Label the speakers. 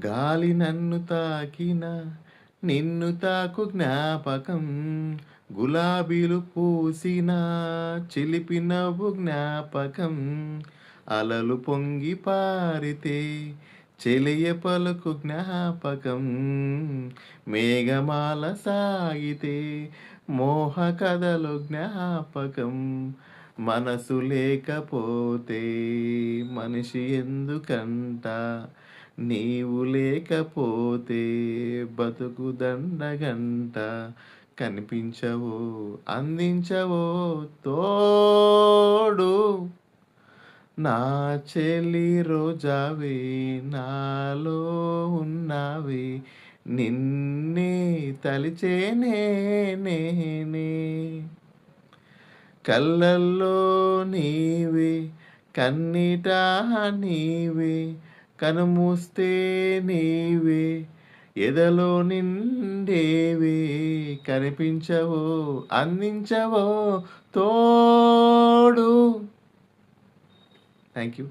Speaker 1: గాలి నన్ను తాకిన నిన్ను తాకు జ్ఞాపకం, గులాబీలు పూసిన చిలిపి నవ్వు జ్ఞాపకం, అలలు పొంగి పారితే చెలియ పలుకు జ్ఞాపకం, మేఘమాల సాగితే మోహ కథలు జ్ఞాపకం, మనసు లేకపోతే మనిషి ఎందుకంట, నీవు లేకపోతే బతుకు దండగంట, కనిపించవో అందించవో తోడు, నా చెలి రోజావే నాలో ఉన్నావే, నిన్నే తలిచేనే నేనే, కళ్ళల్లో నీవే కన్నీట నీవే, కనుమూస్తే నీవే ఎదలో నిండేవే, కనిపించవో అందించవో తోడు. Thank you.